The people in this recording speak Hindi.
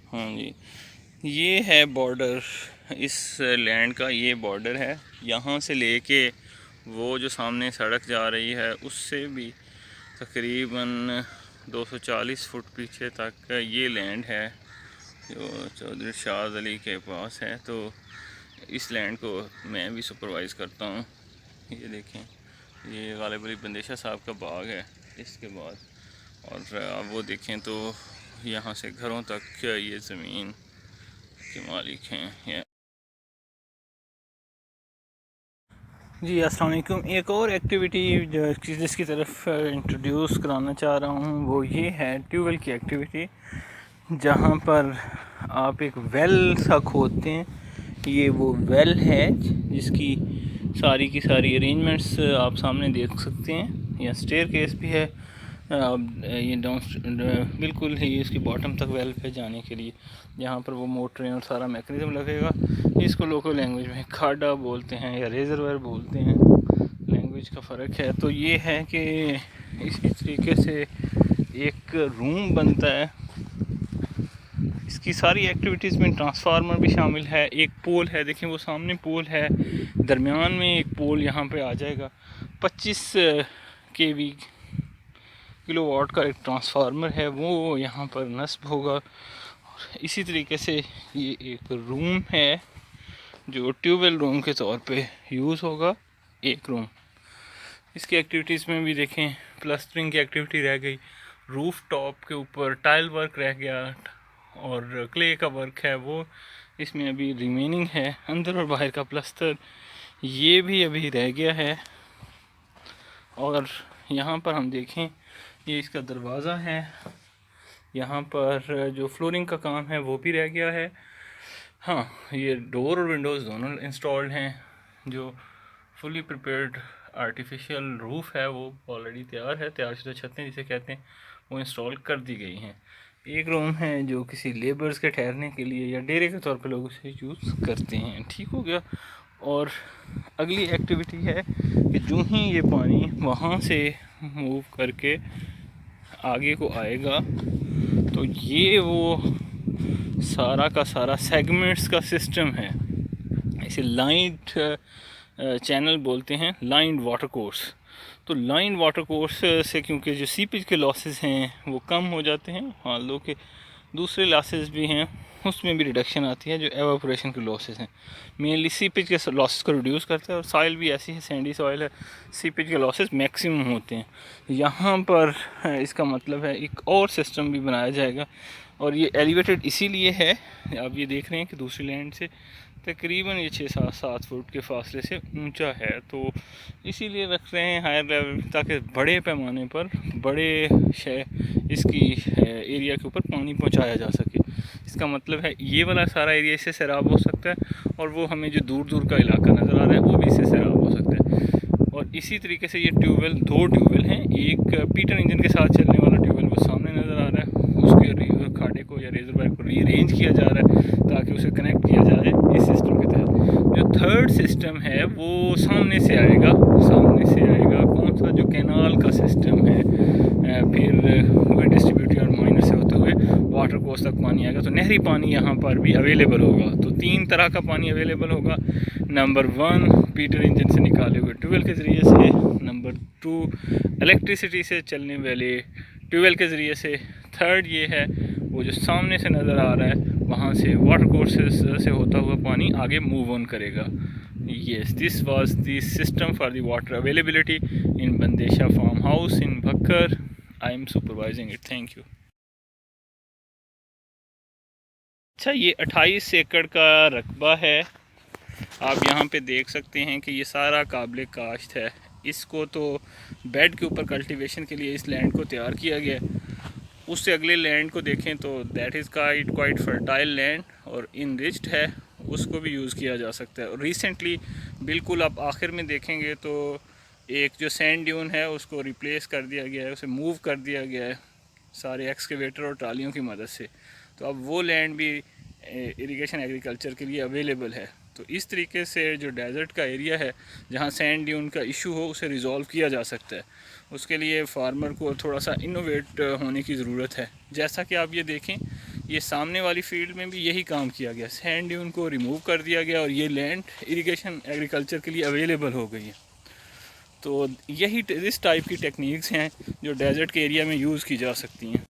हाँ जी, ये है बॉर्डर इस लैंड का। ये बॉर्डर है, यहाँ से लेके वो जो सामने सड़क जा रही है उससे भी तकरीबन 240 फुट पीछे तक ये लैंड है जो चौधरी शाह अली के पास है। तो इस लैंड को मैं भी सुपरवाइज़ करता हूँ। ये देखें, ये गालिब अली बंदेशा साहब का बाग है। इसके बाद और आप वो देखें तो यहाँ से घरों तक ये ज़मीन के मालिक हैं ये। जी अस्सलाम वालेकुम। एक और एक्टिविटी जो जिसकी तरफ इंट्रोड्यूस कराना चाह रहा हूँ वो ये है ट्यूबवेल की एक्टिविटी, जहाँ पर आप एक वेल सा खोदते हैं। ये वो वेल है जिसकी सारी की सारी अरेंजमेंट्स आप सामने देख सकते हैं। यहाँ स्टेयर केस भी है, ये डाउन बिल्कुल ही इसकी बॉटम तक वेल पे जाने के लिए, जहाँ पर वो मोटरें और सारा मैकेनिज़्म लगेगा। इसको लोकल लैंग्वेज में खाडा बोलते हैं या रेजरवेयर बोलते हैं, लैंग्वेज का फ़र्क है। तो ये है कि इसी तरीके से एक रूम बनता है। इसकी सारी एक्टिविटीज़ में ट्रांसफार्मर भी शामिल है, एक पोल है, देखें वो सामने पोल है, दरमियान में एक पोल यहाँ पे आ जाएगा। 25 kV किलोवाट का एक ट्रांसफार्मर है, वो यहाँ पर नस्ब होगा। इसी तरीके से ये एक रूम है जो ट्यूबवेल रूम के तौर पे यूज़ होगा, एक रूम। इसकी एक्टिविटीज़ में भी देखें, प्लास्टरिंग की एक्टिविटी रह गई, रूफ टॉप के ऊपर टाइल वर्क रह गया और क्ले का वर्क है वो इसमें अभी रिमेनिंग है। अंदर और बाहर का प्लास्टर ये भी अभी रह गया है। और यहाँ पर हम देखें, ये इसका दरवाज़ा है, यहाँ पर जो फ्लोरिंग का काम है वो भी रह गया है। हाँ, ये डोर और विंडोज़ दोनों इंस्टॉल्ड हैं। जो फुली प्रिपेयर्ड आर्टिफिशियल रूफ़ है वो ऑलरेडी तैयार है, तैयार शुदा छतें जिसे कहते हैं, वो इंस्टॉल कर दी गई हैं। एक रूम है जो किसी लेबर्स के ठहरने के लिए या डेरे के तौर पे लोग उसे यूज़ करते हैं। ठीक हो गया। और अगली एक्टिविटी है कि जो ही ये पानी वहाँ से मूव करके आगे को आएगा तो ये वो सारा का सारा सेगमेंट्स का सिस्टम है। इसे लाइंड चैनल बोलते हैं, लाइंड वाटर कोर्स। तो लाइन वाटर कोर्स से क्योंकि जो सीपेज के लॉसेस हैं वो कम हो जाते हैं, हाँ लो के दूसरे लॉसेस भी हैं उसमें भी रिडक्शन आती है। जो एवापोरेशन के लॉसेस हैं मेनली सीपेज के लॉसेस को रिड्यूस करता है। और सॉइल भी ऐसी है, सैंडी सॉइल है, सीपेज के लॉसेस मैक्सिमम होते हैं। यहाँ पर इसका मतलब है एक और सिस्टम भी बनाया जाएगा। और ये एलिवेटेड इसीलिए है, आप ये देख रहे हैं कि दूसरी लैंड से तकरीबन ये 6-7 फुट के फासले से ऊंचा है। तो इसीलिए रख रहे हैं हायर लेवल, ताकि बड़े पैमाने पर बड़े इसकी एरिया के ऊपर पानी पहुंचाया जा सके। इसका मतलब है ये वाला सारा एरिया इससे सैराब हो सकता है और वो हमें जो दूर दूर का इलाका नज़र आ रहा है वो भी इससे सैराब हो सकता है। और इसी तरीके से ये ट्यूबवेल, 2 ट्यूबवेल हैं, एक पीटर इंजन के साथ चलने वाला ट्यूबवेल वो सामने नज़र आ रहा है, उसके खाडे को या रेजरवायर को रीअरेंज किया जा रहा है ताकि उसे कनेक्ट किया जाए इस सिस्टम के तहत। जो थर्ड सिस्टम है वो सामने से आएगा, कौन सा, जो कैनाल का सिस्टम है। फिर वही डिस्ट्रीब्यूटर और माइनर से होते हुए वाटर कोर्स तक पानी आएगा। तो नहरी पानी यहाँ पर भी अवेलेबल होगा। तो 3 तरह का पानी अवेलेबल होगा। नंबर 1 पीटर इंजन से निकाले हुए ट्यूबवेल के ज़रिए से, नंबर 2 इलेक्ट्रिसिटी से चलने वाले ट्यूबवेल के ज़रिए से, थर्ड ये है वो जो सामने से नज़र आ रहा है वहाँ से वाटर कोर्सेस से होता हुआ पानी आगे मूव ऑन करेगा। Yes, this was the system for the water availability in Bandesha farmhouse in Bhakkar. I am supervising it. Thank you. अच्छा, ये 28 एकड़ का रकबा है। आप यहाँ पे देख सकते हैं कि ये सारा काबिल काश्त है। इसको तो बेड के ऊपर कल्टीवेशन के लिए इस लैंड को तैयार किया गया। उससे अगले लैंड को देखें तो that is quite fertile land और इनरिच्ड है, उसको भी यूज़ किया जा सकता है। और रिसेंटली बिल्कुल आप आखिर में देखेंगे तो एक जो सैंड ड्यून है उसको रिप्लेस कर दिया गया है, उसे मूव कर दिया गया है सारे एक्सकेवेटर और ट्रालियों की मदद से। तो अब वो लैंड भी इरिगेशन एग्रीकल्चर के लिए अवेलेबल है। तो इस तरीके से जो डेजर्ट का एरिया है जहाँ सैंड ड्यून का इशू हो उसे रिज़ॉल्व किया जा सकता है। उसके लिए फार्मर को थोड़ा सा इनोवेट होने की ज़रूरत है। जैसा कि आप ये देखें ये सामने वाली फील्ड में भी यही काम किया गया, सैंड ड्यून को रिमूव कर दिया गया और ये लैंड इरिगेशन एग्रीकल्चर के लिए अवेलेबल हो गई है। तो यही इस टाइप की टेक्निक्स हैं जो डेजर्ट के एरिया में यूज़ की जा सकती हैं।